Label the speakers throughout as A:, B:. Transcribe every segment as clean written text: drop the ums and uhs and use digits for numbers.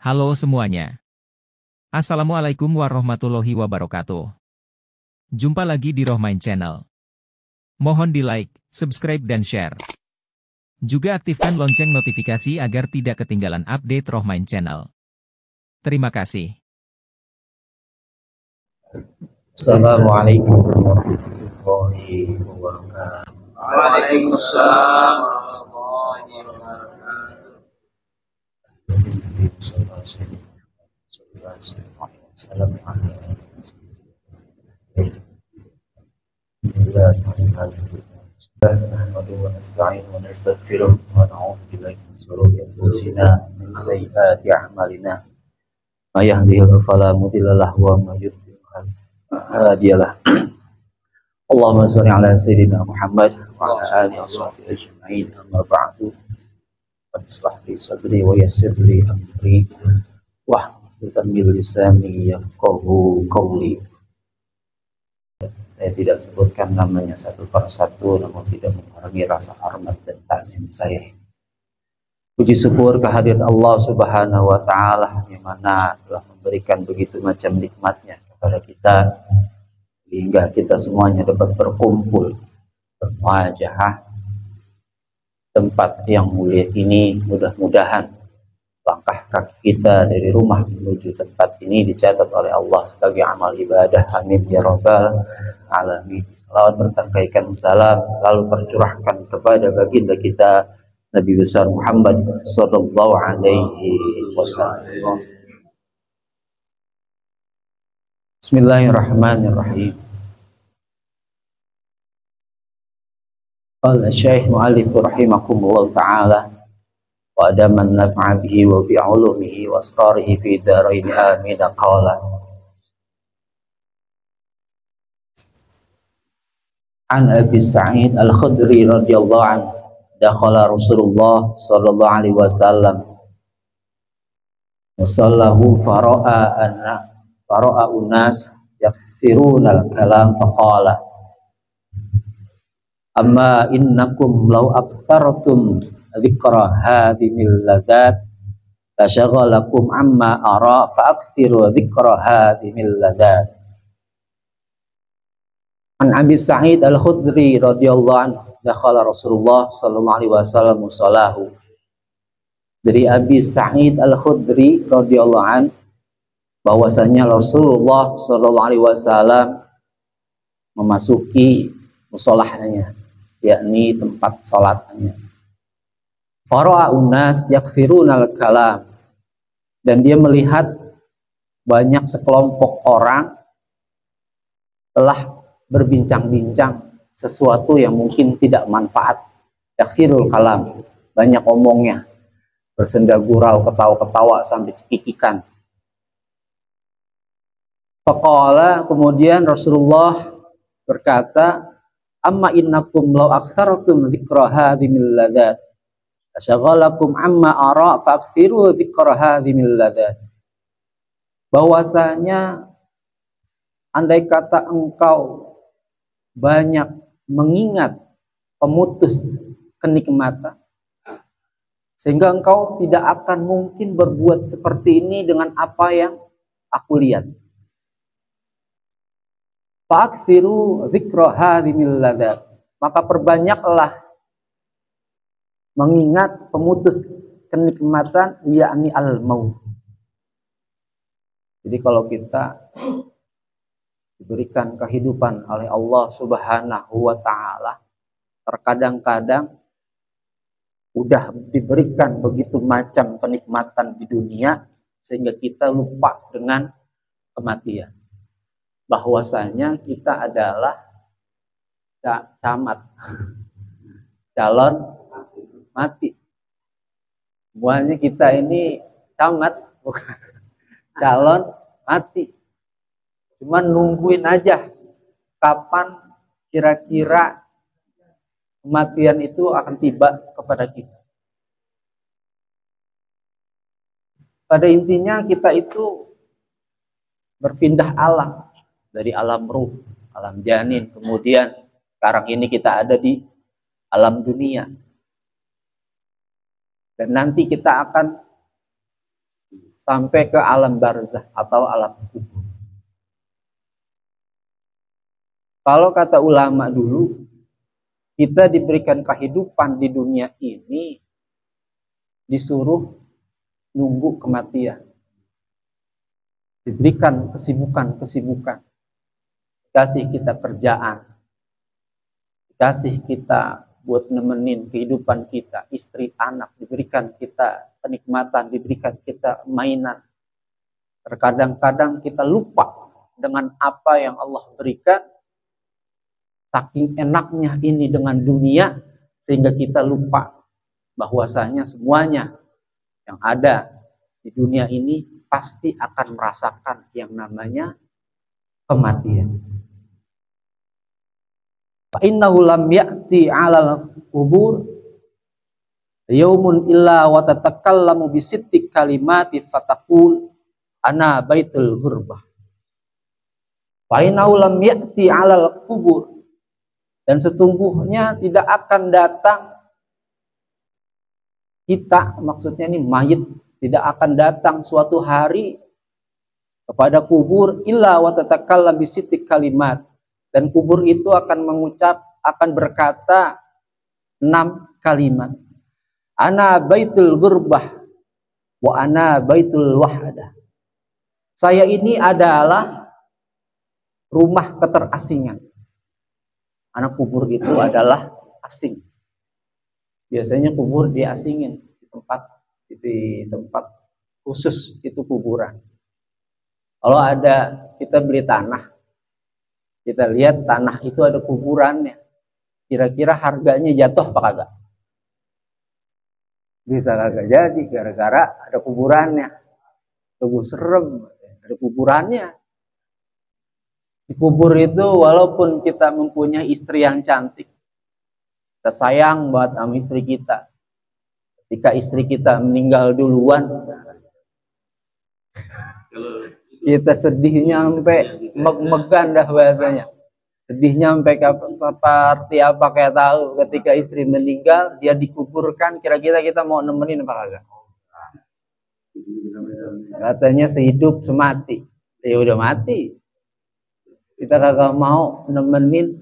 A: Halo semuanya. Assalamualaikum warahmatullahi wabarakatuh. Jumpa lagi di Rohmain Channel. Mohon di like, subscribe dan share. Juga aktifkan lonceng notifikasi agar tidak ketinggalan update Rohmain Channel. Terima kasih.
B: Assalamualaikum warahmatullahi wabarakatuh.
C: Waalaikumsalam warahmatullahi wabarakatuh.
B: May yahdihillahu fala mudilla lahu wa may yudlil fala hadiya lahu. Allahumma shalli ala sayyidina Muhammad wa ala alihi wa sahbihi ajma'in. Amma ba'du. Islah li sadri wa yassir li amri wahlul min lisani yafqahu qawli. Saya tidak sebutkan namanya satu persatu, namun tidak mengurangi rasa hormat dan takzim saya. Puji syukur kehadirat Allah Subhanahu wa Ta'ala yang mana telah memberikan begitu macam nikmatnya kepada kita hingga kita semuanya dapat berkumpul bermuajahah tempat yang mulia ini. Mudah-mudahan langkah kaki kita dari rumah menuju tempat ini dicatat oleh Allah sebagai amal ibadah. Amin ya rabbal alamin. Salawat berkaitan salam selalu tercurahkan kepada baginda kita Nabi besar Muhammad sallallahu alaihi wasallam. Bismillahirrahmanirrahim. Qala Syekh Mu'allif rahimakumullah ta'ala wa adaman naf'a bihi wa bi 'ulumihi wa asrarihi fi darain amin. Qala An Abi Sa'id Al-Khudri radhiyallahu anhu dakhala Rasulullah sallallahu alaihi wasallam wasallahu fara'a unas yakfiruna al-kalam faqala amma innakum law akthartum dzikra hadhimil ladat fashaghalakum amma ara fa'akthiru dzikra hadhimil ladat. An Abi Sa'id Al-Khudri radhiyallahu anhu dakhala Rasulullah sallallahu alaihi wasallam musallahu. Dari Abi Sa'id Al-Khudri radhiyallahu an bahwasanya Rasulullah sallallahu alaihi wasallam memasuki musholahnya, yakni tempat salatnya. Fara'a unas yakfirunal kalam, dan dia melihat banyak sekelompok orang telah berbincang-bincang sesuatu yang mungkin tidak manfaat. Yakhirul kalam, banyak omongnya, bersenda gurau, ketawa-ketawa sampai cekikikan. Faqala, kemudian Rasulullah berkata, amma innakum law aktsartum dzikra hadhimil ladat asyghalakum amma ara fa'kthiru dzikra hadhimil ladat. Bahwasanya andai kata engkau banyak mengingat pemutus kenikmatan, sehingga engkau tidak akan mungkin berbuat seperti ini dengan apa yang aku lihat. Fa'akthiru dzikra hadhimil ladat, maka perbanyaklah mengingat pemutus kenikmatan, yakni al-maut. Jadi kalau kita diberikan kehidupan oleh Allah Subhanahu wa Ta'ala, terkadang-kadang udah diberikan begitu macam kenikmatan di dunia sehingga kita lupa dengan kematian. Bahwasanya kita adalah camat, calon mati. Semuanya kita ini camat, bukan calon mati. Cuman nungguin aja kapan kira-kira kematian itu akan tiba kepada kita. Pada intinya kita itu berpindah alam, dari alam ruh, alam janin, kemudian sekarang ini kita ada di alam dunia. Dan nanti kita akan sampai ke alam barzah atau alam kubur. Kalau kata ulama dulu, kita diberikan kehidupan di dunia ini disuruh nunggu kematian. Diberikan kesibukan-kesibukan. Dikasih kita kerjaan. Dikasih kita buat nemenin kehidupan kita, istri, anak, diberikan kita kenikmatan, diberikan kita mainan. Terkadang-kadang kita lupa dengan apa yang Allah berikan, saking enaknya ini dengan dunia, sehingga kita lupa bahwasanya semuanya yang ada di dunia ini pasti akan merasakan yang namanya kematian. Fa innahu lam ya'ti 'alal qubur yaumun illa wa tatakallamu bi sitti kalimati fataqul ana baitul ghurbah. Fa innahu lam ya'ti 'alal qubur, dan sesungguhnya tidak akan datang kita, maksudnya ini mayit, tidak akan datang suatu hari kepada kubur illa wa tatakallamu bi sitti kalimat. Dan kubur itu akan berkata 6 kalimat. Ana baitul ghurbah wa ana baitul wahdah. Saya ini adalah rumah keterasingan. Anak kubur itu adalah asing. Biasanya kubur diasingin di tempat khusus, itu kuburan. Kalau ada kita beli tanah, kita lihat tanah itu ada kuburannya. Kira-kira harganya jatuh apa kagak? Bisa kagak jadi gara-gara ada kuburannya. Tunggu serem, ada kuburannya. Di kubur itu walaupun kita mempunyai istri yang cantik, kita sayang banget sama istri kita. Ketika istri kita meninggal duluan, kita sedihnya sampai megan dah bahasanya. Sedihnya sampai seperti apa kayak tahu ketika istri meninggal, dia dikuburkan, kira-kira kita mau nemenin apa kagak? Katanya sehidup semati. Ya udah mati. Kita kagak mau nemenin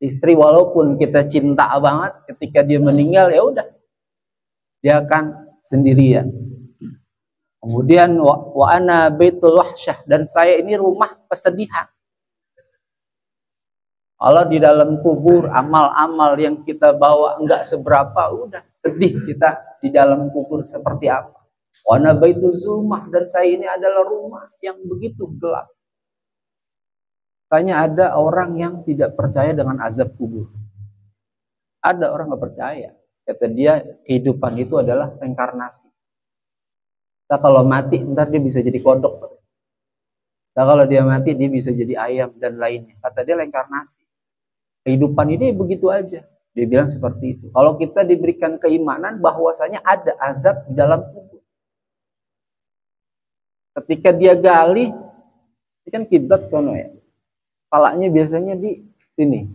B: istri walaupun kita cinta banget, ketika dia meninggal ya udah. Dia akan sendirian. Kemudian wa ana baitul wahsyah, dan saya ini rumah kesedihan. Kalau di dalam kubur amal-amal yang kita bawa enggak seberapa, udah sedih kita di dalam kubur seperti apa. Wa ana baitul zulmah, dan saya ini adalah rumah yang begitu gelap. Makanya ada orang yang tidak percaya dengan azab kubur. Ada orang nggak percaya. Kata dia kehidupan itu adalah reinkarnasi. Nah, kalau mati ntar dia bisa jadi kodok. Nah, kalau dia mati dia bisa jadi ayam dan lainnya. Kata dia reinkarnasi. Kehidupan ini begitu aja. Dia bilang seperti itu. Kalau kita diberikan keimanan bahwasanya ada azab di dalam kubur. Ketika dia gali, ini kan kiblat sono ya. Palanya biasanya di sini.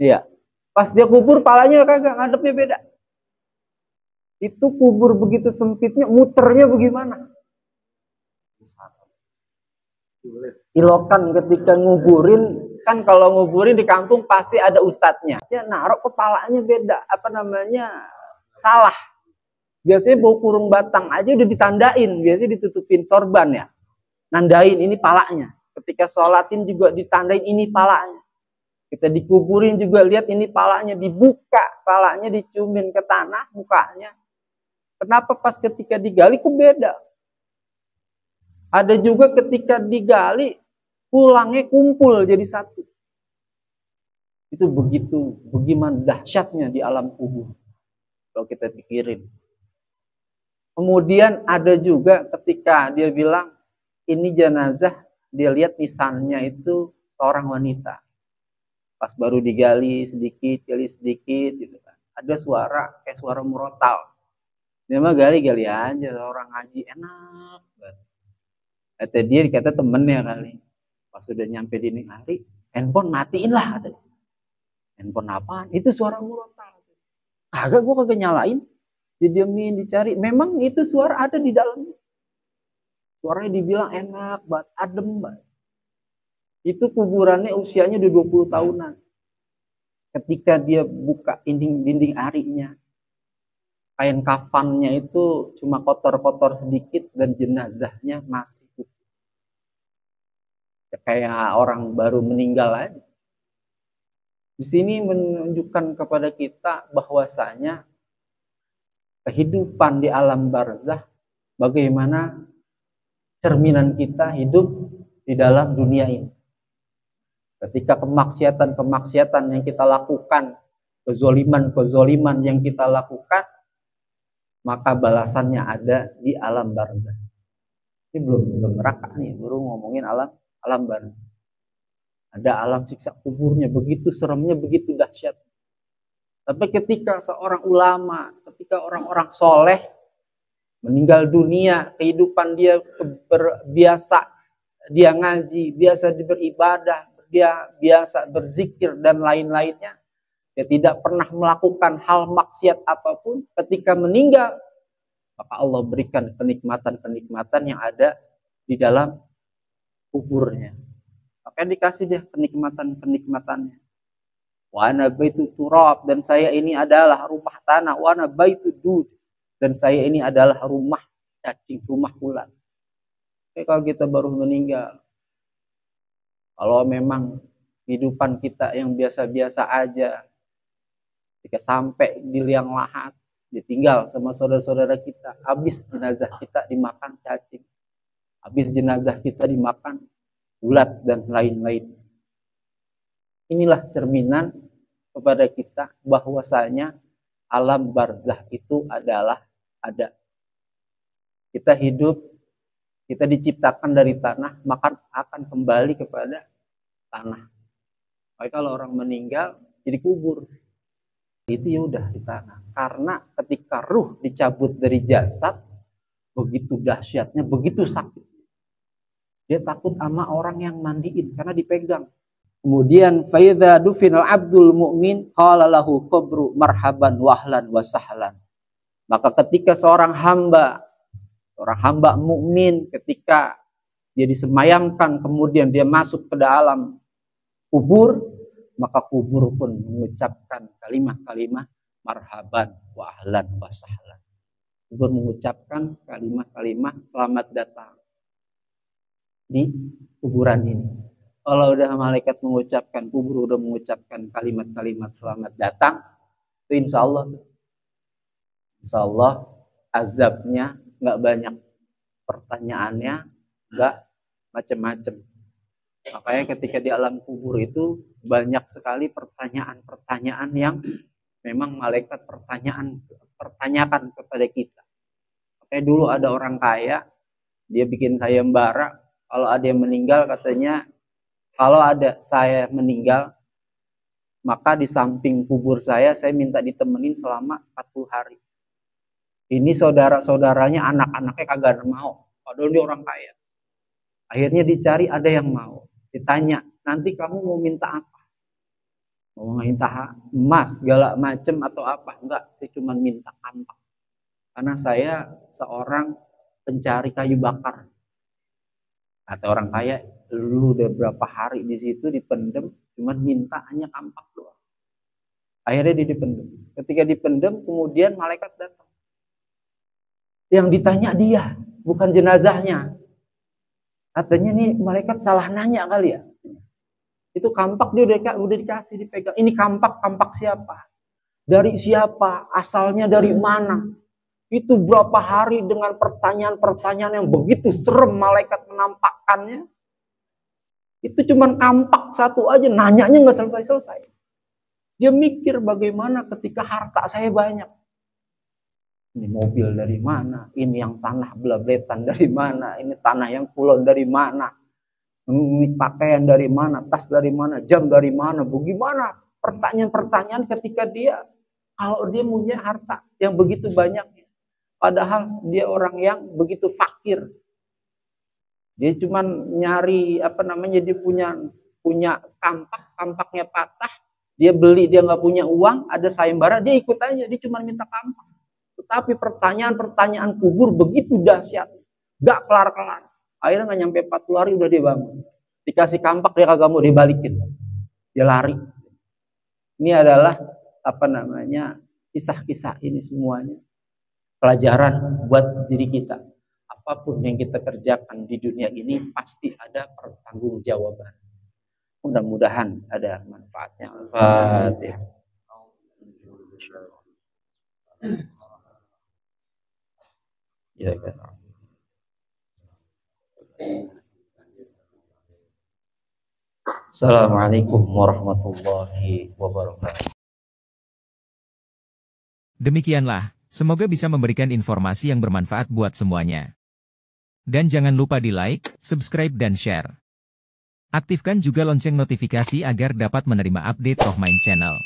B: Iya. Pas dia kubur palanya kagak, ngadepnya beda. Itu kubur begitu sempitnya, muternya bagaimana? Ilokan ketika nguburin, kan kalau nguburin di kampung pasti ada ustadznya. Ya naruh kepalanya beda, apa namanya, salah. Biasanya bawa kurung batang aja udah ditandain, biasanya ditutupin sorban ya. Nandain ini palanya. Ketika sholatin juga ditandain ini palanya. Kita dikuburin juga lihat ini palanya, dibuka palanya, dicumin ke tanah mukanya. Kenapa pas ketika digali kok beda? Ada juga ketika digali pulangnya kumpul jadi satu. Itu begitu, bagaimana dahsyatnya di alam kubur. Kalau kita pikirin. Kemudian ada juga ketika dia bilang ini jenazah, dia lihat nisannya itu seorang wanita. Pas baru digali sedikit, gali sedikit gitu kan. Ada suara kayak suara murotal. Dia mah gali-gali aja, orang ngaji enak banget. Kata dia, dikata temennya kali. Pas sudah nyampe dini hari, handphone matiin lah. Katanya. Handphone apaan? Itu suara murotal. Agak gue kagak nyalain. Didiemin, dicari. Memang itu suara ada di dalamnya. Suaranya dibilang enak banget, adem banget. Itu kuburannya usianya udah 20 tahunan. Ketika dia buka dinding arinya, kain kafannya itu cuma kotor-kotor sedikit dan jenazahnya masih utuh. Kayak orang baru meninggal aja. Di sini menunjukkan kepada kita bahwasanya kehidupan di alam barzah bagaimana cerminan kita hidup di dalam dunia ini. Ketika kemaksiatan-kemaksiatan yang kita lakukan, kezoliman-kezoliman yang kita lakukan, maka balasannya ada di alam barzah. Ini belum neraka nih, baru ngomongin alam barzah. Ada alam siksa kuburnya, begitu seremnya, begitu dahsyat. Tapi ketika seorang ulama, ketika orang-orang soleh meninggal dunia, kehidupan dia biasa, dia ngaji, biasa beribadah, dia biasa berzikir dan lain-lainnya, dia tidak pernah melakukan hal maksiat apapun. Ketika meninggal, maka Allah berikan kenikmatan-kenikmatan yang ada di dalam kuburnya. Maka dikasih dia kenikmatan-kenikmatannya. Wa ana baitu turab, dan saya ini adalah rumah tanah. Wa ana baitu dud, dan saya ini adalah rumah cacing, rumah ulat. Oke, kalau kita baru meninggal, kalau memang kehidupan kita yang biasa-biasa aja, ketika sampai di liang lahat, ditinggal sama saudara-saudara kita, habis jenazah kita dimakan cacing, habis jenazah kita dimakan ulat dan lain-lain. Inilah cerminan kepada kita bahwasanya alam barzah itu adalah ada. Kita hidup, kita diciptakan dari tanah, maka akan kembali kepada tanah. Maka kalau orang meninggal jadi kubur, itu ya udah di tanah. Karena ketika ruh dicabut dari jasad, begitu dahsyatnya, begitu sakit. Dia takut sama orang yang mandiin karena dipegang. Kemudian faidza dufinal abdul mu'min qala lahu qabru marhaban wahlan wa sahlan. Maka ketika seorang hamba mukmin, ketika dia disemayamkan kemudian dia masuk ke dalam kubur, maka kubur pun mengucapkan kalimat-kalimat marhaban wa ahlan wa sahlan. Kubur mengucapkan kalimat-kalimat selamat datang di kuburan ini. Kalau udah malaikat mengucapkan, kubur udah mengucapkan kalimat-kalimat selamat datang, itu insya Allah azabnya nggak banyak, pertanyaannya nggak macam-macam. Makanya ketika di alam kubur itu banyak sekali pertanyaan-pertanyaan yang memang malaikat pertanyakan kepada kita. Makanya dulu ada orang kaya, dia bikin sayembara, kalau ada yang meninggal katanya, kalau ada saya meninggal, maka di samping kubur saya minta ditemenin selama 40 hari. Ini saudara-saudaranya, anak-anaknya kagak mau. Padahal dia orang kaya. Akhirnya dicari ada yang mau. Ditanya, nanti kamu mau minta apa? Mau minta emas, segala macem atau apa? Enggak, saya cuma minta kampak. Karena saya seorang pencari kayu bakar. Kata orang kaya, lu udah berapa hari di situ dipendem, cuman minta hanya kampak doang. Akhirnya dia dipendem. Ketika dipendem, kemudian malaikat datang. Yang ditanya dia, bukan jenazahnya. Katanya nih malaikat salah nanya kali ya. Itu kampak dia udah dikasih, dipegang. Ini kampak siapa? Dari siapa? Asalnya dari mana? Itu berapa hari dengan pertanyaan-pertanyaan yang begitu serem malaikat menampakkannya. Itu cuman kampak satu aja, nanyanya nggak selesai-selesai. Dia mikir bagaimana ketika harta saya banyak. Ini mobil dari mana? Ini yang tanah belabletan dari mana? Ini tanah yang kulon dari mana? Ini pakaian dari mana? Tas dari mana? Jam dari mana? Bagaimana? Pertanyaan-pertanyaan ketika dia, kalau dia punya harta yang begitu banyaknya. Padahal dia orang yang begitu fakir. Dia cuma nyari dia punya kampaknya patah, dia beli, dia nggak punya uang, ada sayembara, dia ikut aja, dia cuma minta kampak. Tetapi pertanyaan-pertanyaan kubur begitu dahsyat, nggak kelar-kelar. Akhirnya nggak nyampe 40 hari udah dia bangun. Dikasih kampak dia kagak mau dibalikin. Dia lari. Ini adalah kisah-kisah ini semuanya pelajaran buat diri kita. Apapun yang kita kerjakan di dunia ini pasti ada pertanggungjawaban. Mudah-mudahan ada manfaatnya. Al-Fatihah. Ya kan. Assalamualaikum warahmatullahi wabarakatuh.
A: Demikianlah, semoga bisa memberikan informasi yang bermanfaat buat semuanya. Dan jangan lupa di like, subscribe dan share. Aktifkan juga lonceng notifikasi agar dapat menerima update Rohmain Channel.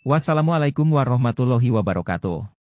A: Wassalamualaikum warahmatullahi wabarakatuh.